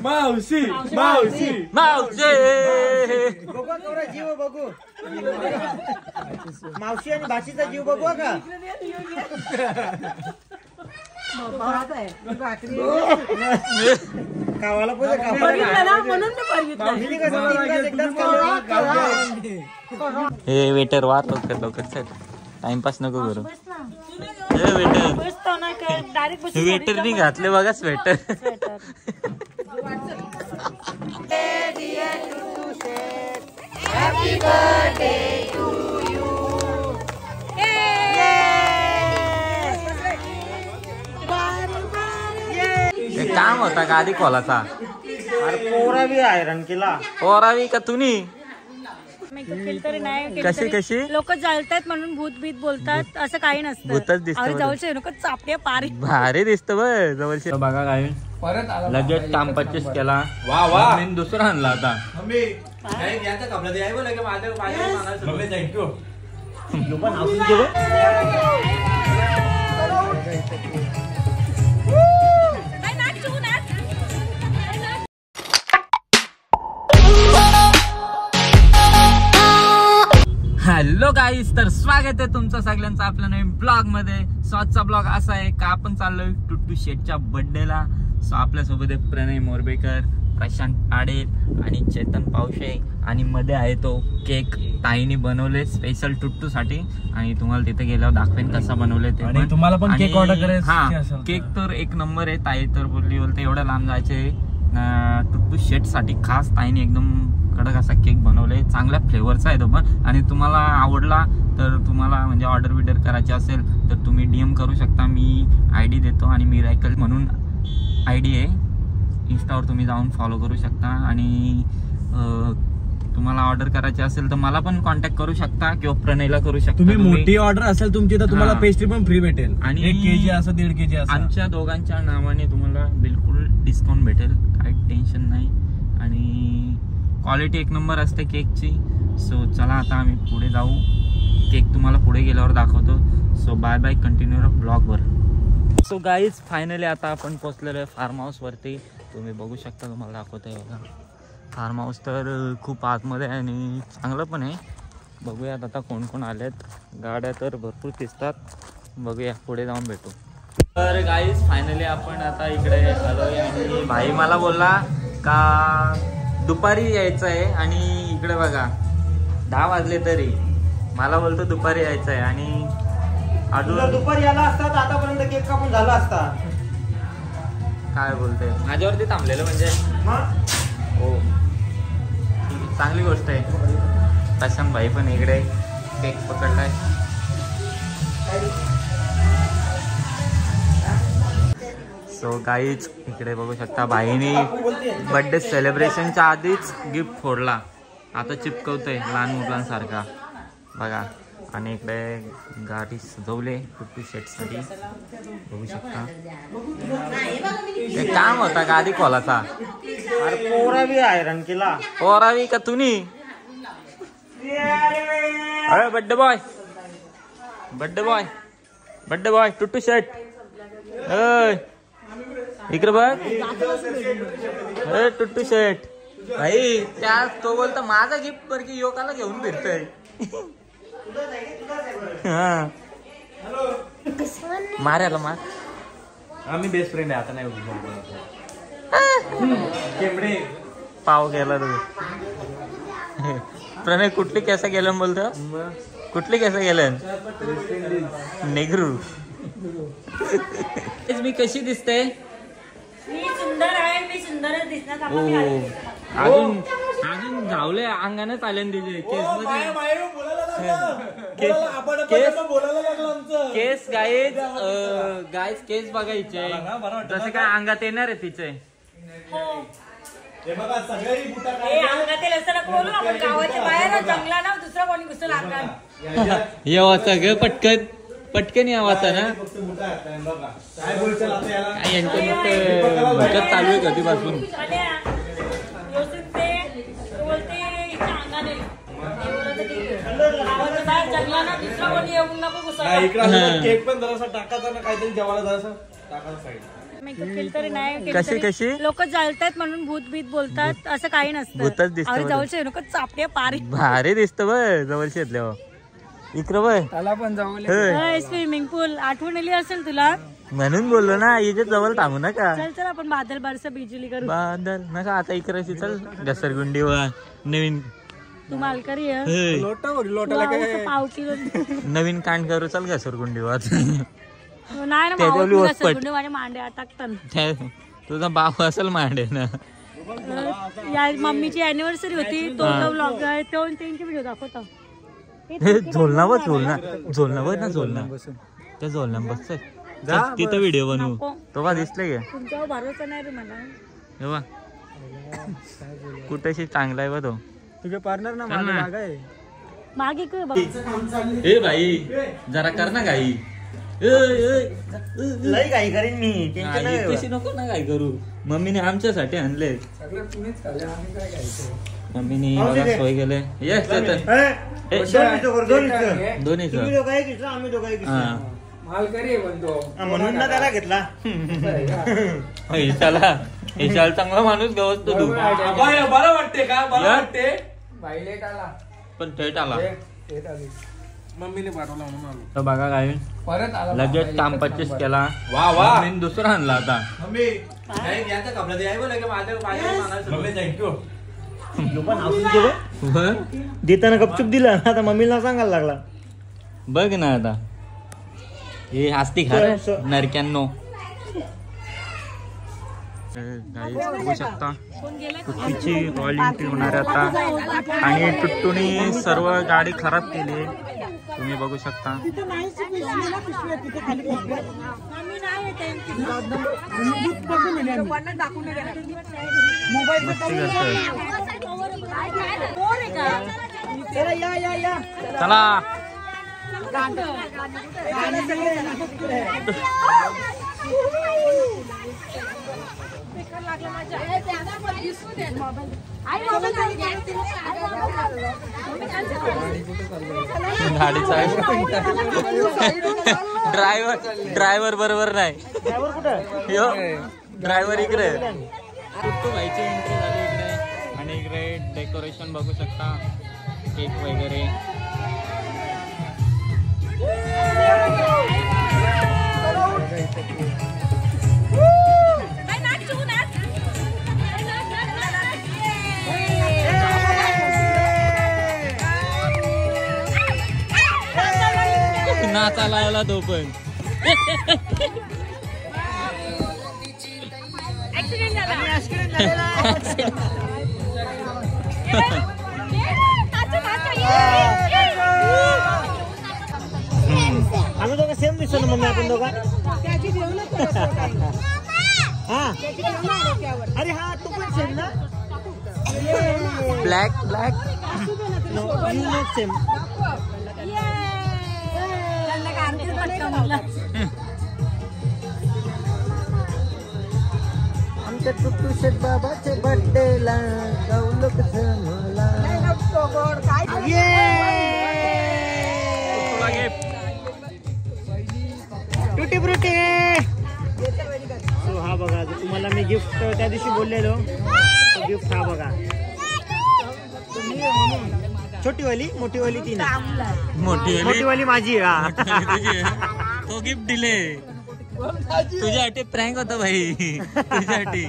मावशी मावशी मावशी बघू का जीव बघू मावशी आणि भाषेचा जीव बघू का कावाला हे वेटर वार लवकर टाइमपास नको करू. वेटरनी घातले बघा स्वेटर. काम होता का आधी खोलाचा. अरे पोरावी आयरन केला पोरावी का तुम्ही कशी कशी लोक जळतात म्हणून भूत भीत बोलतात असं काही नसतं. भूतच दिसत जवळचे लोक चापटे पारी भारी दिसत ब जवळचे. बघा काय लगेच टांपाचीच केला. वा वा दुसरा आणला आता. हॅलो गाईस, तर स्वागत आहे तुमचं सगळ्यांचं आपल्या नवीन ब्लॉग मध्ये. सो आजचा ब्लॉग असा आहे का आपण चाललोय टुट्टू शेटच्या बर्थडेला. सो आपल्यासोबत आहे प्रणय मोरबेकर, प्रशांत आडेल आणि चेतन पावशे. आणि मध्ये आहे तो केक ताईने बनवले स्पेशल टुट्टू साठी. आणि तुम्हाला तिथे गेल्यावर दाखवेन कसा बनवले ते. आणि तुम्हाला पण केक ऑर्डर करायचा. हा केक तर एक नंबर आहे. ताई तर बोलते एवढं लांब जायचे टुट्टू शेट साठी खास ताईने एकदम कडक असा केक बनवले. चांगल्या फ्लेवरचा आहे तो पण. आणि तुम्हाला आवडला तर तुम्हाला म्हणजे ऑर्डर बिर्डर करायची असेल तर तुम्ही DM करू शकता. मी ID देतो आणि मिराकल म्हणून ID आहे. इंस्टावर तुम्ही जाऊन फॉलो करू शकता. आणि तुम्हाला ऑर्डर करायची असेल तर मला पण कॉन्टॅक्ट करू शकता किंवा प्रणयला करू शकता. तुम्ही मोठी ऑर्डर असेल तुमची तर तुम्हाला पेस्ट्री पण फ्री भेटेल. आणि 1 kg असं 1.5 kg असं आमच्या दोघांच्या नावाने तुम्हाला बिलकुल डिस्काउंट भेटेल. काही टेन्शन नाही. आणि क्वालिटी एक नंबर असते केकची. सो चला आता आम्ही पुढे जाऊ. केक तुम्हाला पुढे गेल्यावर दाखवतो. सो बाय बाय, कंटिन्यू ब्लॉगवर. सो गाईज फायनली आता आपण पोहोचलेलो आहे फार्म हाऊसवरती. तुम्ही बघू शकता, तुम्हाला दाखवतोय बघा. फार्म हाऊस तर खूप आतमध्ये आहे आणि चांगलं पण आहे. बघूयात आता कोण कोण आलेत. गाड्या तर भरपूर दिसतात. बघूया पुढे जाऊन भेटू. तर गाईज फायनली आपण आता इकडे आलोय. आणि भाई मला बोलला का दुपारी यायचं आहे. आणि इकडे बघा 10 वाजले तरी मला बोलतो दुपारी यायचं आहे. आणि अजून दुपारी आला असतात आतापर्यंत केक कापून झाला असता. काय बोलते माझ्यावरती थांबलेलं म्हणजे हो चांगली गोष्ट आहे. प्रशांत भाई पण इकडे केक पकडलाय. सो गाईच इकडे बघू शकता भाईनी बर्थडे सेलिब्रेशनच्या आधीच गिफ्ट फोडला. आता चिपकवतोय लहान मुलांसारखा बघा. आणि इकडे गाडी सजवले टुट्टू शेटसाठी बघू शकता. एक काम होता का आधी खोलाचा. अरे पोरावी आयरन केला पोरावी का तुम्ही. अरे birthday boy birthday boy birthday boy Tuttu Shet. इकडे बघ टुट्टू शेट. भाई त्या तो बोलतो माझा गिफ्ट पर की योकाला घेऊन फिरतोय. हा मारायला मार. आम्ही बेस्ट फ्रेंड आहे. आता नाही पाव गेला तू. प्रणय कुठली केसा गेलं बोलतो. कुठली केसा गेलं नेहरू. मी कशी दिसते. मी सुंदर आहे. मी सुंदरच दिसणार. अजून अजून धावले अंगानेच आले तिचे केस गाईज गाईज केस बघायचे जसं काय अंगात येणार आहे तिचे. ये वाचा ग पटकन पटकन या वाचा ना. यांचं भटकत चालू आहे कधीपासून. केक पण जरासा टाकायचा ना काहीतरी जेवायला जरासा टाकायचा साईड. मेकअप केली तरी नाही कशी कशी लोक जळतात म्हणून भूत बीत बोलतात असं काही नसतं. भूतच दिसतं अरे बरं. जवळचे नको चापटे पारी. भारी दिसत बघ जवळशी इकडं बघ त्याला पण जाऊ स्विमिंग पूल आठवण आली असेल तुला म्हणून बोललो ना इथे जवळ थांबू नका. चल चल आपण बादल बारसा बिजुली करू. बादल नका आता इकडे चल घसरगुंडीवर नवीन तू मालकरी आहे. हे, पाव किलो नवीन कांड करू चल घसरगुंडीवर. नाही ना त्याच्यावली मावळ वसपट. गुंडे माझे मांडे अटकतात. तुझा बाप असेल मांडे ना. या मम्मीची अॅनिव्हर्सरी होती तो व्लॉग आहे तो त्यांचे व्हिडिओ दाखवता. झोलना बघ झोलना झोलना बघ ना झोलना त्या झोलना बस तिथं व्हिडिओ बनवू. तो का दिसले का तुमच्यावर भरोसा नाही रे मला. हे बघ कुठेशी चांगला आहे बघ तो. तुझे पार्टनर ना चल ना. मागे कर बघ. ए भाई जरा कर ना गाई. लई घाई करीन मी टेन्शन नाही कशी नको ना काय करू. मम्मीने आमच्यासाठी आणले. मम्मीने बघा सोय केले. ये दोन्ही म्हणून ना त्याला घेतला. विशाल चांगला माणूस गवसतो तू. बरं वाटते का बरं या? वाटते पण थेट आला. मम्मीने पाठवला म्हणून आलो. तर बघा काय परत आला लगेच काम परचेस केला. वा वा मम्मीने दुसरा आणला आता. मम्मी यांचा कपडा द्याय बोला की माझ्या मम्मी थँक्यू. देताना गपचूप दिला आता मम्मीला सांगायला लागला. बघ ना आता हे हस्ती खा रे, नरक्यांनो. बघू शकता कुठची रॉयल एंट्री होणार आहे आता. आणि टुट्टूने सर्व गाडी खराब केली तुम्ही बघू शकता. मस्ती करतोय. चला गाडीचा ड्रायव्हर बरोबर नाही. ड्रायव्हर इकडे. टुट्टू भाईची एंट्री झाली इकडे. आणि इकडे डेकोरेशन बघू शकता केक वगैरे. नाचा लावला तो पण. आम्ही दोघं सेम दिसतो ना मम्मी आपण दोघं. हा अरे हा तू पण सेम ना. Black black same. आमच्या टुट्टू शेठ बाबाच्या बर्थडेला गौलोक जमला. टुटी फ्रुटी. सो हा बघा तुम्हाला मी गिफ्ट त्या दिवशी बोललेलो गिफ्ट हा बघा. छोटी वाली मोठी वाली ती ना. मोठी वाली माझी. तो गिफ्ट दिले तुझ्यासाठी. प्रँक होता भाई तुझ्यासाठी.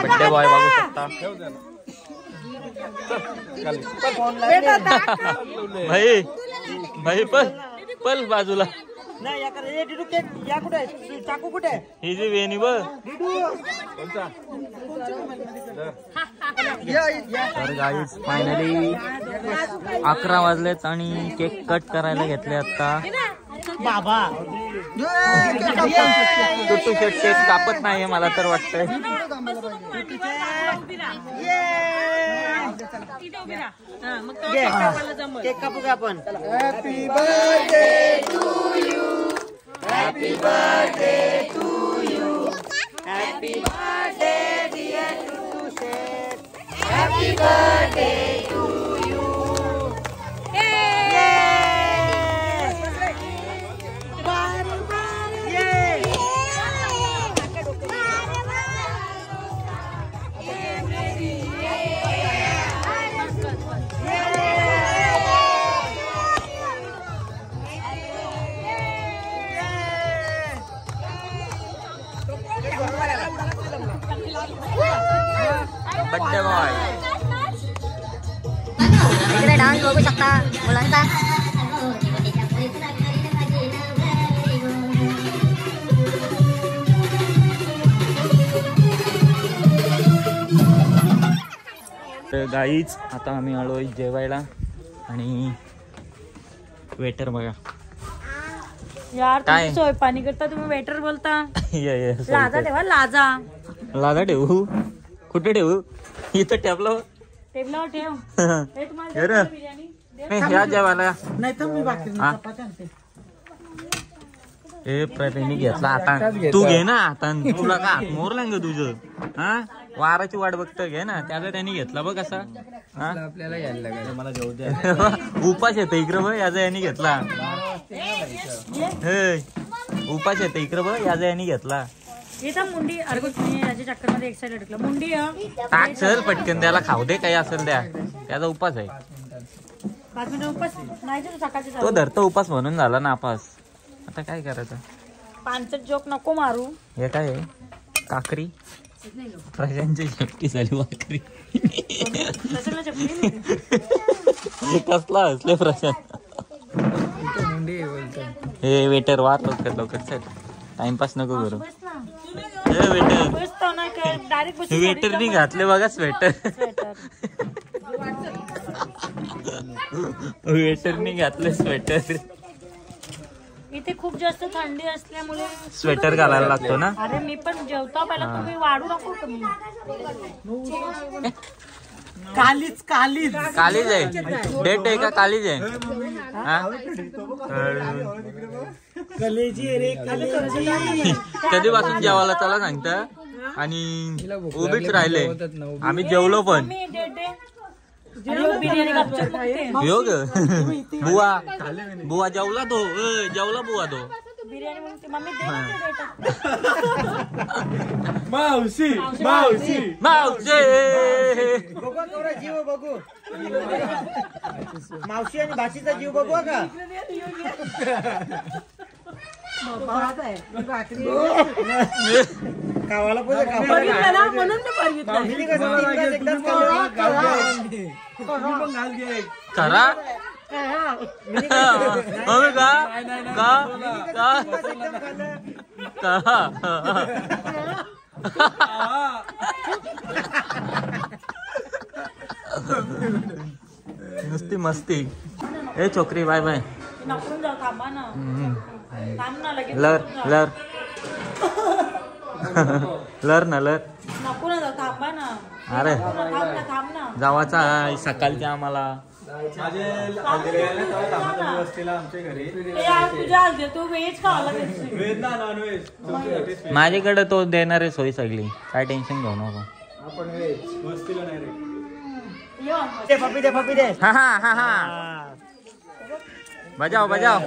बड्डे बॉय बघू शकता. भाई भाई पल पल बाजूला. नाही या कुठे आहे चाकू कुठे आहे. ही जी वेणी बघ. तर गाईज फायनली 11 वाजलेत आणि केक कट करायला घेतले आता. बाबा टुट्टू शेट केक कापत नाहीये मला तर वाटतंय. इथे उभी राहा. हा, मग तो केक कापायला जमल. केक कापू का आपण? Happy birthday to you, happy birthday to you, happy birthday dear टू शेट, happy birthday to you. Birthday boy. इकडे डान्स बघू शकता मुलांचा. तर गाईच आता आम्ही आलोय जेवायला आणि वेटर बघा यार काय? तुम्ही सोय पाणी करता, तुम्ही वेटर बोलता. ये लाजा ठेवा, लाजा. लाजा ठेवू कुठे ठेवू? इथं ठेवलं. टेबलावर ठेव. हे तुम्हाला ये रे. बिर्याणी दे. नाही ह्या जेवायला नाही तर मी बाकी हा? ए प्रतिनी घेतला आता तू घे ना आता तुला का हात मोरला ग तुझं हा वाराची वाट बघतं घे ना त्याचा त्यांनी घेतला बघ कसा हा आपल्याला यायला लागेल. मला जाऊ द्या. उपास येतं इकडं बघ याचा यांनी घेतला. हे उपास येतं इकडं बघ याचा यांनी घेतला. इथं मुंडी अरे याच्या चक्कर मध्ये एक साईड अडकला. मुंडी टाक चल पटकन त्याला खाऊ दे काही असेल द्या त्याचा उपास आहे. 5 मिनिटं उपास नाही तर सकाळचे तो धरतो उपास म्हणून झाला नापास. आता काय करायचं? 5 जोक नको मारू. हे काय आहे? काकरी प्रशांची शेपटी झाली वाकरी. कशाला चपली? कसला हसले प्रशांत. हे वेटर वार लवकर लवकर चल टाइमपास नको करू. हे वेटर बसतो ना काय डायरेक्ट बस. वेटरनी घातले बघा स्वेटर. वेटरनी घातले स्वेटर. इथे खूप जास्त थंडी असल्यामुळे स्वेटर घालायला लागतो ना. अरे मी पण जेवता पहिला तुम्ही वाढू नको तुम्ही. कालीच कालीच कालीज आहे डेट आहे का कालीज आहे हा? कलेजी रे कलेजी. कधीपासून जेवायला चला सांगता आणि उभीच राहिले आम्ही जेवलो पण. मी बिर्याणी गपचूप बघते. योग बुवा बुवा जेवला तो जेवला बुवा तो. बिर्याणी म्हणते मम्मी दे ना ते डेटा. मावशी मावशी मावशे बघू केवढा जीव बघू. मावशी आणि भाषेचा जीव बघू का? कावाला पोहे बघितलं ना म्हणून मी बघितलं. मिली कसं तीन तास एकदाच खाल्लं. खरा मम्मी का का का नुसती मस्ती. ए छोकरी बाय बाय. नको जाऊ थांबा ना. थांब ना लगेच. लर लर लर ना लर. नको ना जाऊ थांबा ना. अरे थांब ना. जावाचा आहे सकाळच्या आम्हाला. तू व्हेज खावा माझ्याकडे तो देणार आहे सोय सगळी काय टेन्शन घेऊ नको. पप्पी दे पप्पी दे. हा हा हा हा बजाव बजाव.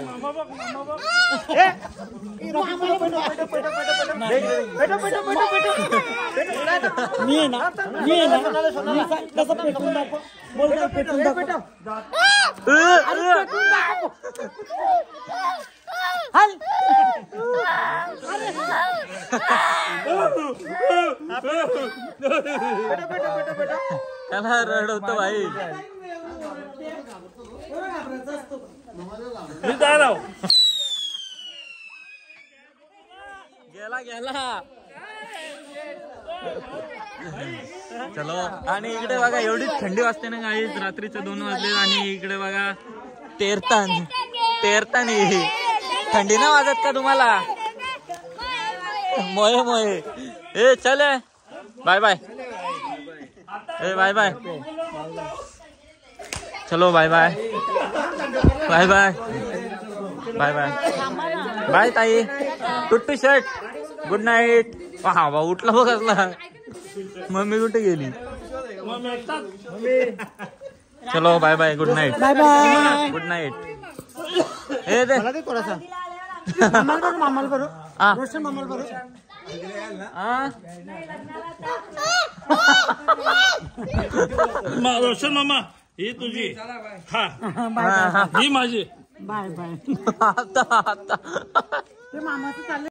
मी आहे ना कसं पेटून दाखव. बोल पेटून दाखव. त्याला रडवतो भाई. गेला गेला. चलो आणि इकडे बघा एवढी थंडी वाजते ना गाईज. रात्रीचे 2 वाजले आणि इकडे बघा तेरतान थंडी ना वाजत का तुम्हाला? मोये मोये. ए चल बाय बाय. ए बाय बाय. चलो bye bye bye bye bye bye bye ताई टुट्टू शर्ट गुड नाईट. हा बा उठला बघ असला. मम्मी कुठे गेली. चलो bye bye good night. Bye bye good night. हे दे मला ते थोडासा मामाला करू हा रोशन मामाला करू. रोशन मामा ही तुझी हा ही माझी. बाय बाय आता आता ते मामाचं चाललं.